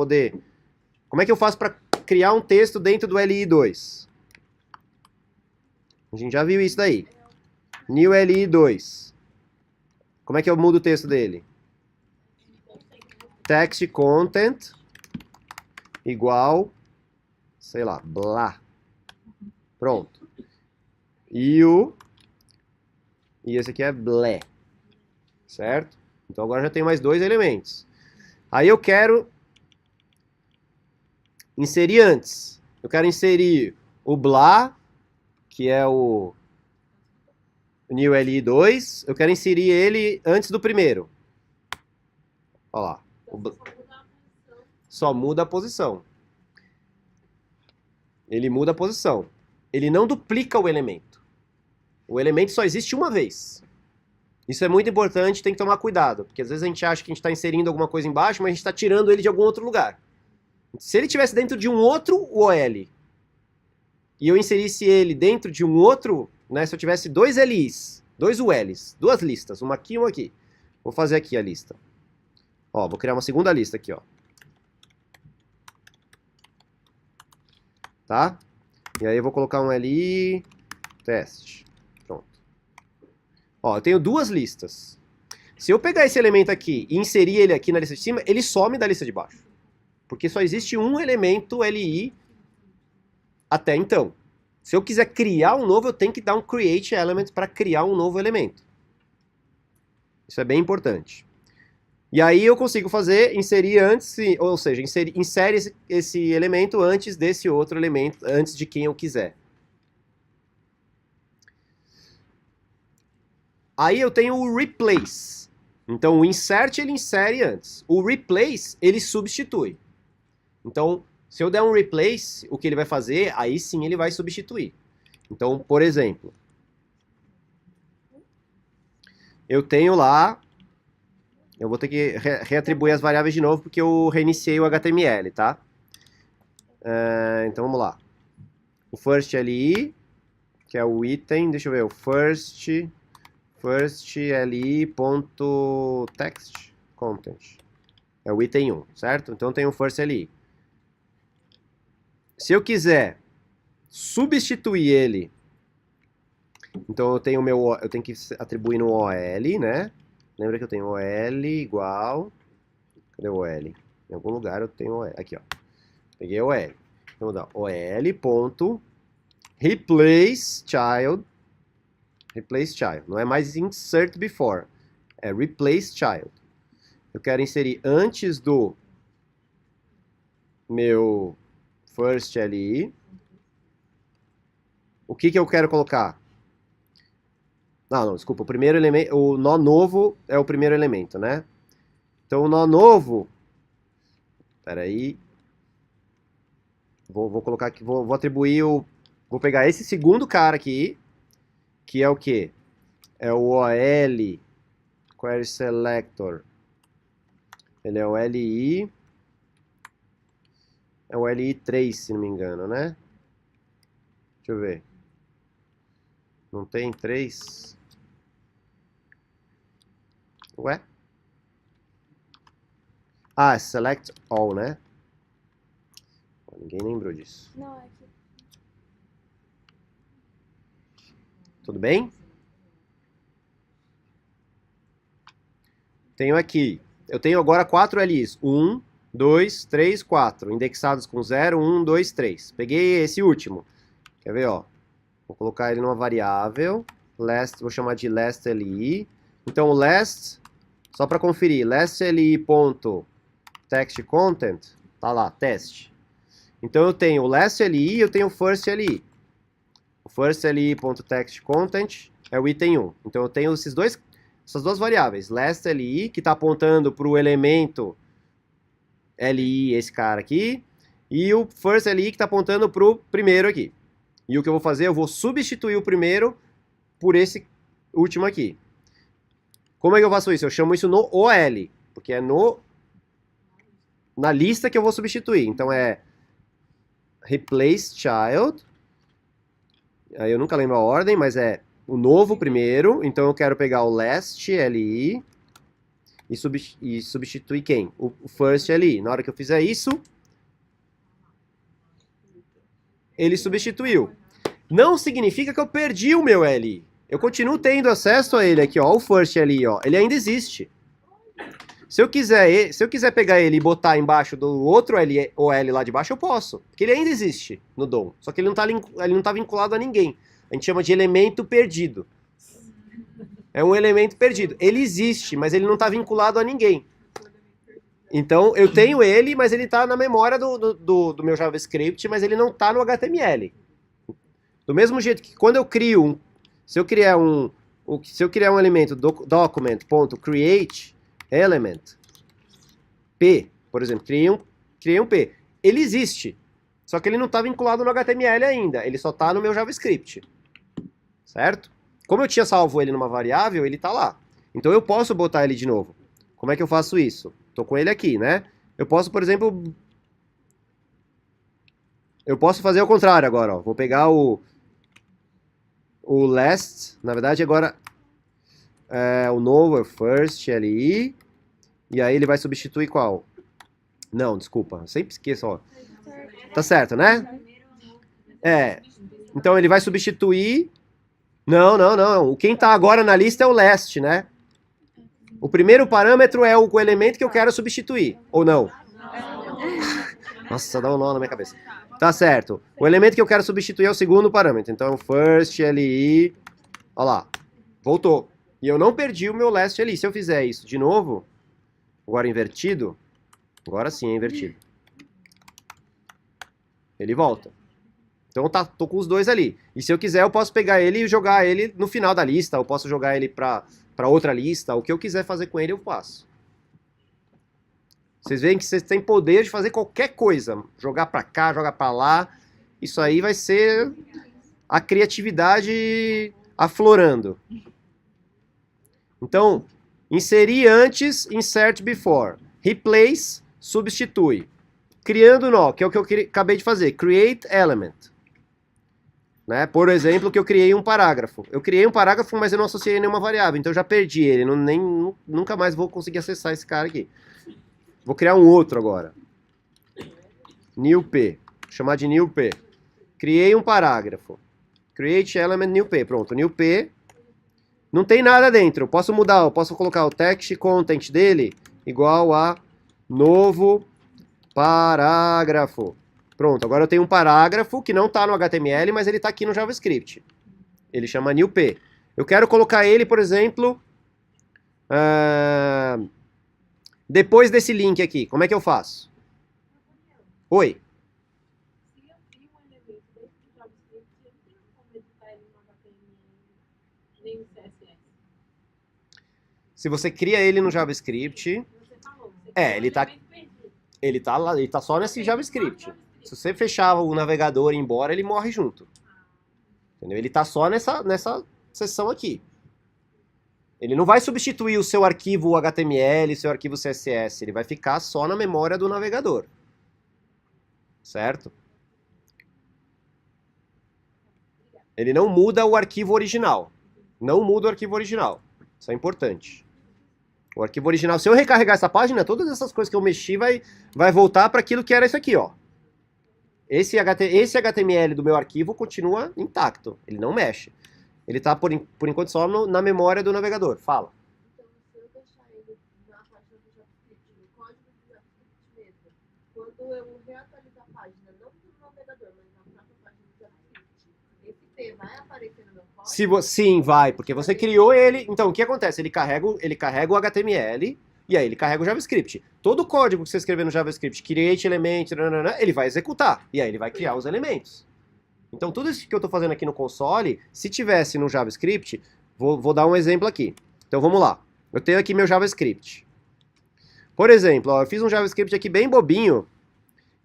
poder... Como é que eu faço para criar um texto dentro do LI2? A gente já viu isso daí. New LI2. Como é que eu mudo o texto dele? Text content igual, sei lá, blá. Pronto. E esse aqui é blé. Certo? Então agora já tem mais dois elementos. Aí eu quero inserir antes. Eu quero inserir o blá, que é o new li2. Eu quero inserir ele antes do primeiro. Olha lá. Só muda a posição. Ele muda a posição. Ele não duplica o elemento. O elemento só existe uma vez. Isso é muito importante, tem que tomar cuidado. Porque às vezes a gente acha que a gente está inserindo alguma coisa embaixo, mas a gente está tirando ele de algum outro lugar. Se ele estivesse dentro de um outro OL, e eu inserisse ele dentro de um outro, né, se eu tivesse dois LIs, dois ULs, duas listas, uma aqui e uma aqui. Vou fazer aqui a lista. Ó, vou criar uma segunda lista aqui, ó. Tá? E aí eu vou colocar um LI teste. Pronto. Ó, eu tenho duas listas. Se eu pegar esse elemento aqui e inserir ele aqui na lista de cima, ele some da lista de baixo. Porque só existe um elemento LI até então. Se eu quiser criar um novo, eu tenho que dar um create element para criar um novo elemento. Isso é bem importante. E aí eu consigo fazer, inserir antes, ou seja, insere esse elemento antes desse outro elemento, antes de quem eu quiser. Aí eu tenho o replace. Então o insert ele insere antes. O replace ele substitui. Então, se eu der um replace, o que ele vai fazer, aí sim ele vai substituir. Então, por exemplo, eu tenho lá, eu vou ter que reatribuir as variáveis de novo, porque eu reiniciei o HTML, tá? Então, vamos lá. O first li, que é o item, deixa eu ver, o first li.text content. É o item 1, certo? Então, eu tenho o first li. Se eu quiser substituir ele, então eu tenho que atribuir no OL, né? Lembra que eu tenho OL igual... Cadê o OL? Em algum lugar eu tenho OL. Aqui, ó. Peguei o OL. Então vou dar OL.replace child. Replace child. Não é mais insert before. É replace child. Eu quero inserir antes do meu first li. O que eu quero colocar? Não, desculpa. O primeiro elemento, o nó novo é o primeiro elemento, né? Então o nó novo, peraí, vou colocar aqui, vou atribuir vou pegar esse segundo cara aqui, que é o quê? É o OL query selector. Ele é o LI, é o LI3, se não me engano, né? Deixa eu ver. Não tem 3? Ué? Ah, select all, né? Ninguém lembrou disso. Não, é aqui. Tudo bem? Tenho aqui. Eu tenho agora 4 LIs. 1, 2, 3, 4. Indexados com 0, 1, 2, 3. Peguei esse último. Quer ver, ó? Vou colocar ele numa variável. Last, vou chamar de last li. Então, o last, só para conferir, last li.text content, tá lá, teste. Então, eu tenho o last li e eu tenho o first li. O first li.text content é o item 1. Então, eu tenho essas duas variáveis. Last li, que está apontando para o elemento li, esse cara aqui. E o first li, que está apontando para o primeiro aqui. E o que eu vou fazer? Eu vou substituir o primeiro por esse último aqui. Como é que eu faço isso? Eu chamo isso no OL, porque é na lista que eu vou substituir. Então é replace child. Aí eu nunca lembro a ordem, mas é o novo primeiro. Então eu quero pegar o last li e substituir quem? O first ali. Na hora que eu fizer isso, ele substituiu. Não significa que eu perdi o meu LI. Eu continuo tendo acesso a ele aqui, ó, o first ali, ó. Ele ainda existe. Se eu quiser pegar ele e botar embaixo do outro L ou L lá de baixo, eu posso. Porque ele ainda existe no DOM. Só que ele não tá vinculado a ninguém. A gente chama de elemento perdido. É um elemento perdido. Ele existe, mas ele não está vinculado a ninguém. Então, eu tenho ele, mas ele está na memória do meu JavaScript, mas ele não está no HTML. Do mesmo jeito que quando eu crio se eu criar um elemento document.create element p, por exemplo, criei um p. Ele existe, só que ele não está vinculado no HTML ainda. Ele só está no meu JavaScript. Certo? Como eu tinha salvo ele numa variável, ele está lá. Então eu posso botar ele de novo. Como é que eu faço isso? Estou com ele aqui, né? Eu posso, por exemplo... Eu posso fazer o contrário agora, ó. Vou pegar o last, na verdade agora o novo é o first li, e aí ele vai substituir qual? Não, desculpa, eu sempre esqueço, ó. Tá certo, né? Então ele vai substituir... Não. Quem tá agora na lista é o last, né? O primeiro parâmetro é o elemento que eu quero substituir, ou não? Nossa, dá um nó na minha cabeça. Tá certo. O elemento que eu quero substituir é o segundo parâmetro. Então, first li, ó lá, voltou. E eu não perdi o meu last li. Se eu fizer isso de novo, agora invertido, agora sim é invertido. Ele volta. Então tô com os dois ali. E se eu quiser, eu posso pegar ele e jogar ele no final da lista, eu posso jogar ele para outra lista, o que eu quiser fazer com ele eu faço. Vocês veem que vocês têm poder de fazer qualquer coisa, jogar para cá, jogar para lá. Isso aí vai ser a criatividade aflorando. Então, inserir antes, insert before. Replace, substitui. Criando nó, que é o que eu acabei de fazer, create element. Né? Por exemplo, que eu criei um parágrafo. Eu criei um parágrafo, mas eu não associei nenhuma variável, então eu já perdi ele. Nunca mais vou conseguir acessar esse cara aqui. Vou criar um outro agora. New P. Vou chamar de New P. Criei um parágrafo. Create element New P. Pronto, New P. Não tem nada dentro. Eu posso mudar, eu posso colocar o text content dele igual a novo parágrafo. Pronto, agora eu tenho um parágrafo que não está no HTML, mas ele está aqui no JavaScript. Ele chama new p. Eu quero colocar ele, por exemplo, depois desse link aqui. Como é que eu faço? Oi? Se eu crio um elemento dentro do JavaScript, eu não tenho como editar ele no HTML, nem no CSS. Se você cria ele no JavaScript... Você falou, ele tá lá, ele tá só nesse JavaScript. Se você fechar o navegador e ir embora, ele morre junto. Entendeu? Ele tá só nessa seção aqui. Ele não vai substituir o seu arquivo HTML, seu arquivo CSS. Ele vai ficar só na memória do navegador. Certo? Ele não muda o arquivo original. Não muda o arquivo original. Isso é importante. O arquivo original, se eu recarregar essa página, todas essas coisas que eu mexi vai voltar para aquilo que era isso aqui, ó. Esse HTML do meu arquivo continua intacto, ele não mexe. Ele está, por enquanto, só na memória do navegador. Fala. Então, se eu deixar ele na página do JavaScript, no código do JavaScript mesmo, quando eu reatualizar a página, não no navegador, mas na própria página do JavaScript, esse P vai aparecer no meu código? Sim, vai, porque você criou ele. Então, o que acontece? Ele carrega o HTML e aí ele carrega o JavaScript. Todo o código que você escrever no JavaScript, create element, ele vai executar. E aí ele vai criar os elementos. Então, tudo isso que eu estou fazendo aqui no console, se tivesse no JavaScript, vou dar um exemplo aqui. Então, vamos lá. Eu tenho aqui meu JavaScript. Por exemplo, ó, eu fiz um JavaScript aqui bem bobinho,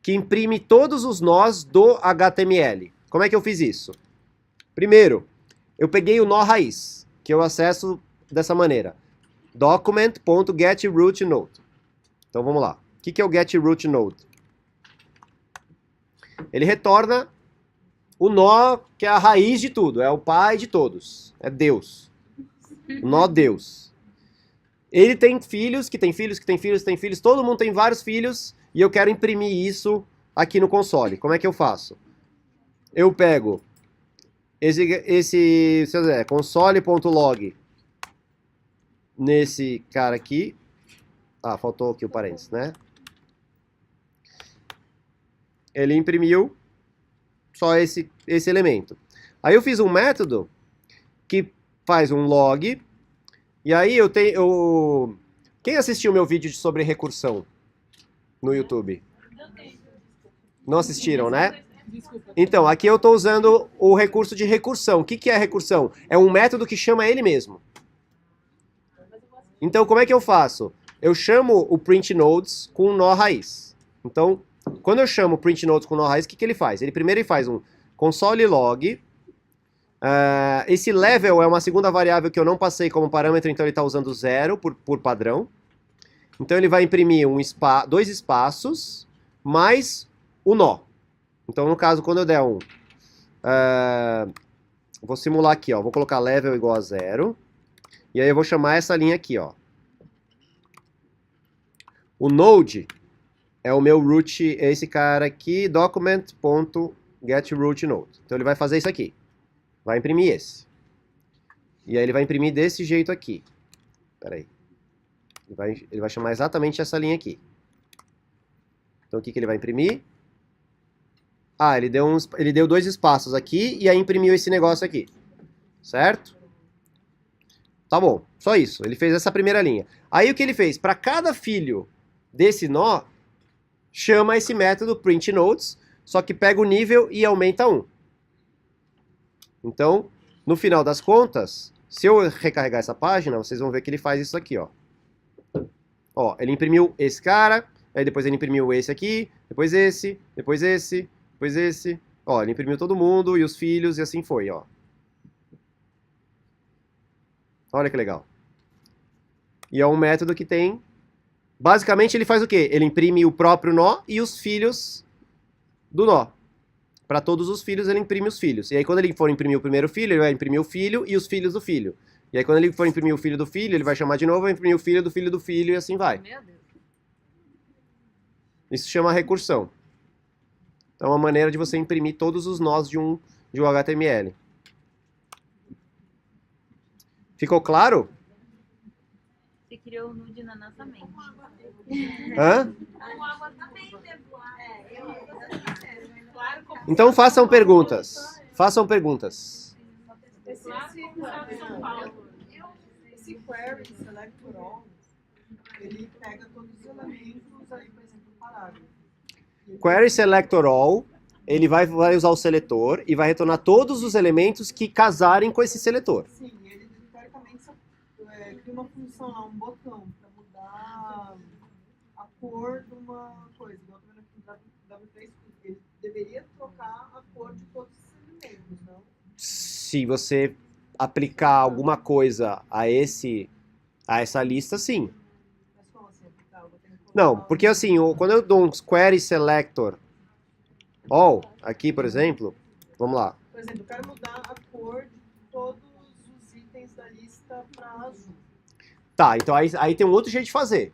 que imprime todos os nós do HTML. Como é que eu fiz isso? Primeiro, eu peguei o nó raiz, que eu acesso dessa maneira. Document.getRootNode. Então, vamos lá. O que é o getRootNode? Ele retorna o nó que é a raiz de tudo, é o pai de todos, é Deus. O nó Deus. Ele tem filhos, que tem filhos, que tem filhos, que tem filhos, todo mundo tem vários filhos, e eu quero imprimir isso aqui no console. Como é que eu faço? Eu pego esse se eu quiser, console.log nesse cara aqui. Ah, faltou aqui o parênteses, né? Ele imprimiu só esse elemento. Aí eu fiz um método que faz um log, e aí eu tenho... Quem assistiu meu vídeo sobre recursão no YouTube? Não assistiram, né? Então, aqui eu estou usando o recurso de recursão. O que é recursão? É um método que chama ele mesmo. Então, como é que eu faço? Eu chamo o printNodes com um nó raiz. Então, quando eu chamo o printNodes com nó raiz, o que ele faz? Primeiro ele faz um console log. Esse level é uma segunda variável que eu não passei como parâmetro, então ele está usando 0 por padrão. Então ele vai imprimir dois espaços mais o nó. Então no caso, quando eu der vou simular aqui, ó, vou colocar level igual a 0. E aí eu vou chamar essa linha aqui, ó. O node é o meu root, é esse cara aqui, document.getRootNode. Então ele vai fazer isso aqui. Vai imprimir esse. E aí ele vai imprimir desse jeito aqui. Espera aí. Ele vai chamar exatamente essa linha aqui. Então o que ele vai imprimir? Ah, ele deu dois espaços aqui e aí imprimiu esse negócio aqui. Certo? Tá bom, só isso. Ele fez essa primeira linha. Aí o que ele fez? Para cada filho desse nó, chama esse método printNodes, só que pega o nível e aumenta 1. Então, no final das contas, se eu recarregar essa página, vocês vão ver que ele faz isso aqui, ó. Ó, ele imprimiu esse cara, aí depois ele imprimiu esse aqui, depois esse, depois esse, depois esse. Ó, ele imprimiu todo mundo e os filhos e assim foi, ó. Olha que legal. E é um método que tem... Basicamente ele faz o quê? Ele imprime o próprio nó e os filhos do nó. Para todos os filhos ele imprime os filhos. E aí quando ele for imprimir o primeiro filho, ele vai imprimir o filho e os filhos do filho. E aí quando ele for imprimir o filho do filho, ele vai chamar de novo, vai imprimir o filho do filho do filho e assim vai. Meu Deus. Isso chama recursão. Então é uma maneira de você imprimir todos os nós de um HTML. Ficou claro? Você criou o nude na nossa mente. Hã? Então façam perguntas. Façam perguntas. Esse query selector all, ele pega todos os elementos aí, por exemplo, do parágrafo. Query selector all, ele vai usar o seletor e vai retornar todos os elementos que casarem com esse seletor. Sim, ele teoricamente cria uma função lá, um botão, para mudar a cor de uma coisa. Eu estou vendo aqui no W3, ele deveria trocar a cor de todos os elementos, não? Se você aplicar alguma coisa a essa lista, sim. Mas como assim aplicar? Eu vou ter que colocar Não, porque assim, quando eu dou um query selector all, aqui por exemplo, vamos lá. Por exemplo, eu quero mudar a cor de todos os itens da lista para azul. Tá, então aí tem um outro jeito de fazer.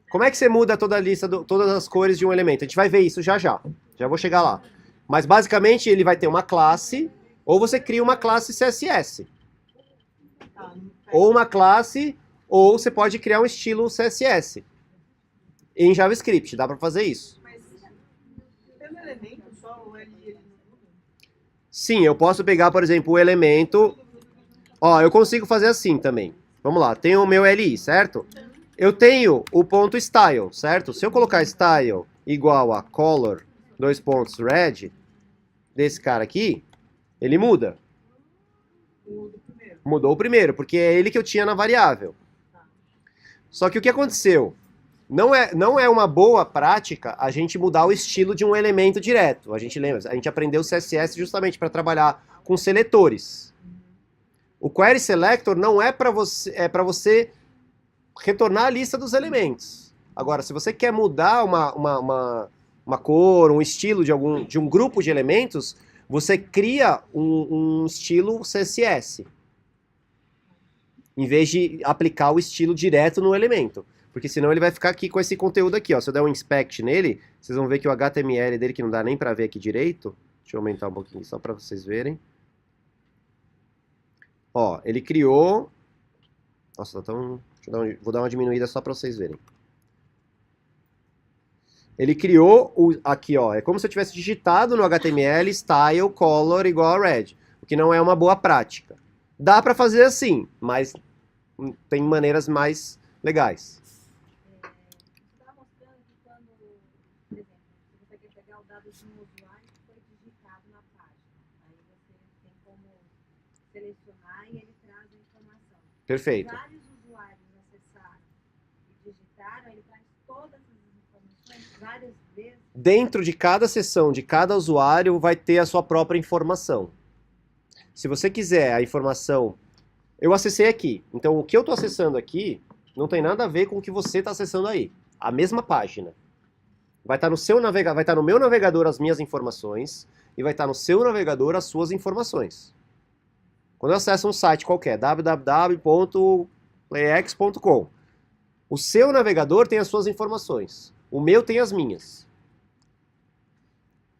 Como é que você muda toda a lista, todas as cores de um elemento? A gente vai ver isso já já. Já vou chegar lá. Mas basicamente ele vai ter uma classe, ou você cria uma classe CSS. Tá, Ou uma classe, ou você pode criar um estilo CSS. Em JavaScript, dá pra fazer isso. mas pelo elemento só, o L ele não muda? Sim, eu posso pegar, por exemplo, o elemento... Ó, eu consigo fazer assim também. Vamos lá, tenho o meu LI, certo? Eu tenho o ponto style, certo? Se eu colocar style igual a color, red, desse cara aqui, ele muda. O do primeiro. Mudou o primeiro, porque é ele que eu tinha na variável. Só que o que aconteceu? Não é uma boa prática a gente mudar o estilo de um elemento direto. A gente lembra, a gente aprendeu CSS justamente para trabalhar com seletores. O query selector não é para você retornar a lista dos elementos. Agora, se você quer mudar uma cor, um estilo de um grupo de elementos, você cria um estilo CSS. em vez de aplicar o estilo direto no elemento. Porque senão ele vai ficar aqui com esse conteúdo aqui, ó. Se eu der um inspect nele, vocês vão ver que o HTML dele, que não dá nem pra ver aqui direito, deixa eu aumentar um pouquinho só pra vocês verem. Ó, ele criou... Nossa, tá tão... Vou dar uma diminuída só pra vocês verem. Ele criou aqui, ó, é como se eu tivesse digitado no HTML style color igual a red, o que não é uma boa prática. Dá pra fazer assim, mas tem maneiras mais legais. Você está mostrando que quando, por exemplo, você quer pegar o dado de um usuário que foi digitado na página, aí você tem como selecionar e ele traz a informação. Perfeito. Vários usuários acessaram e digitaram, ele traz todas as informações várias vezes. Dentro de cada seção, de cada usuário, vai ter a sua própria informação. Se você quiser a informação... Eu acessei aqui, então o que eu estou acessando aqui não tem nada a ver com o que você está acessando aí. A mesma página. Vai estar no seu navegador, vai estar no meu navegador as minhas informações e vai estar no seu navegador as suas informações. Quando eu acesso um site qualquer, www.playx.com, o seu navegador tem as suas informações. O meu tem as minhas.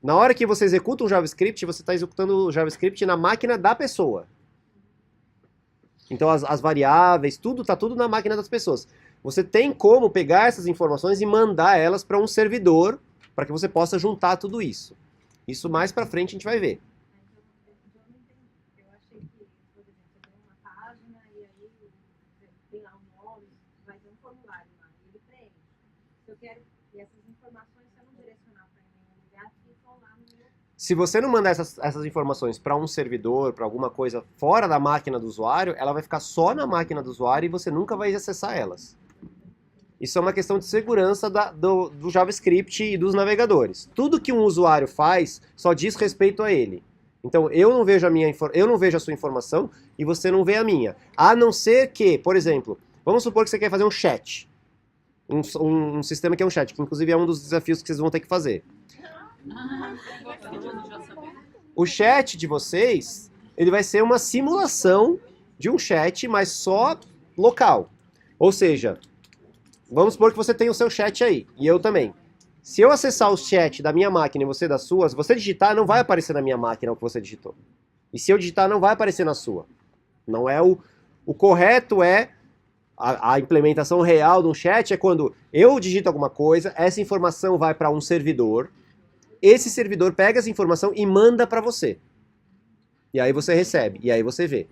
Na hora que você executa um JavaScript, você está executando o JavaScript na máquina da pessoa. Então as variáveis, tudo está tudo na máquina das pessoas. Você tem como pegar essas informações e mandar elas para um servidor para que você possa juntar tudo isso. Isso mais para frente a gente vai ver. Eu não entendi. Eu achei que, por exemplo, você tem uma página e aí tem lá um nome, vai ter um formulário lá, e ele preenche. Se eu quero, e essas informações, se eu não direcionar para nenhum lugar, ficam lá no meu. Se você não mandar essas informações para um servidor, para alguma coisa fora da máquina do usuário, ela vai ficar só na máquina do usuário e você nunca vai acessar elas. Isso é uma questão de segurança do JavaScript e dos navegadores. Tudo que um usuário faz só diz respeito a ele. Então eu não vejo a sua informação e você não vê a minha. A não ser que, por exemplo, vamos supor que você quer fazer um chat. Um sistema que é um chat, que inclusive é um dos desafios que vocês vão ter que fazer. O chat de vocês, ele vai ser uma simulação de um chat, mas só local. Ou seja, vamos supor que você tem o seu chat aí, e eu também. Se eu acessar o chat da minha máquina e você da sua, se você digitar, não vai aparecer na minha máquina o que você digitou. E se eu digitar, não vai aparecer na sua. Não é o correto é, a implementação real de um chat é quando eu digito alguma coisa, essa informação vai para um servidor, esse servidor pega essa informação e manda para você. E aí você recebe, e aí você vê.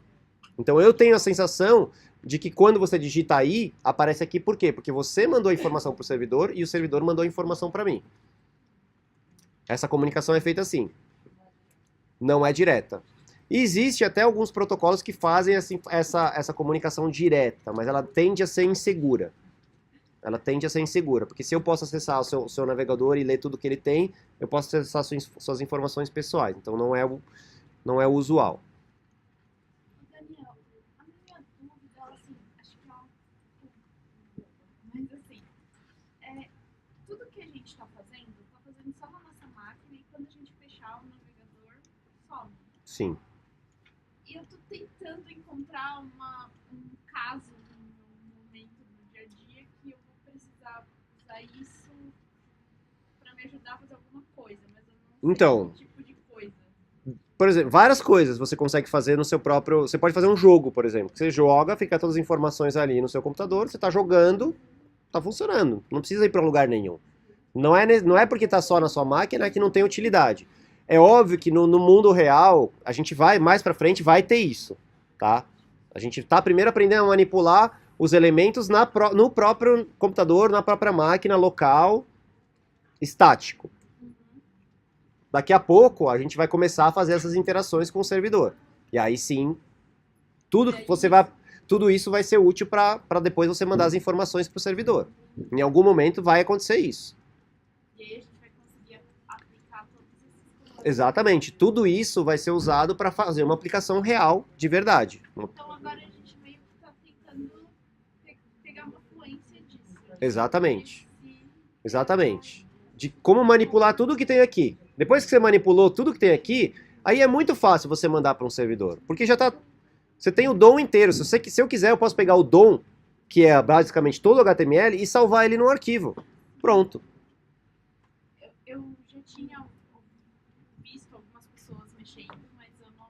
Então eu tenho a sensação de que quando você digita aí, aparece aqui por quê? Porque você mandou a informação para o servidor e o servidor mandou a informação para mim. Essa comunicação é feita assim. Não é direta. E existe até alguns protocolos que fazem essa comunicação direta, mas ela tende a ser insegura. Ela tende a ser insegura, porque se eu posso acessar o seu navegador e ler tudo que ele tem, eu posso acessar suas informações pessoais. Então não é o usual. Daniel, a minha dúvida, assim, acho que é uma... Mas assim, tudo que a gente está fazendo só na nossa máquina e quando a gente fechar o navegador, some. Sim. E eu tô tentando encontrar um caso no momento do dia a dia que eu vou precisar usar isso para me ajudar a fazer alguma coisa, mas eu não sei Então, que tipo de coisa. por exemplo, várias coisas você consegue fazer no seu próprio... Você pode fazer um jogo, por exemplo. Você joga, fica todas as informações ali no seu computador, você está jogando, está funcionando. Não precisa ir para lugar nenhum. Não é porque está só na sua máquina que não tem utilidade. É óbvio que no mundo real, a gente vai, mais para frente, vai ter isso, tá? A gente está primeiro aprendendo a manipular os elementos no próprio computador, na própria máquina local, estático. Daqui a pouco, a gente vai começar a fazer essas interações com o servidor. E aí sim, tudo isso vai ser útil para depois você mandar as informações para o servidor. Em algum momento vai acontecer isso. E aí a gente vai conseguir aplicar todos esses comandos. Exatamente. Tudo isso vai ser usado para fazer uma aplicação real, de verdade. Então agora a gente meio que tá tentando pegar uma fluência disso. Exatamente. Exatamente. De como manipular tudo que tem aqui. Depois que você manipulou tudo que tem aqui, aí é muito fácil você mandar para um servidor. Porque já está Você tem o DOM inteiro. Se eu quiser, eu posso pegar o DOM, que é basicamente todo o HTML, e salvar ele no arquivo. Pronto. Eu já tinha visto algumas pessoas mexendo, mas eu não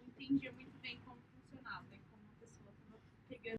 entendia muito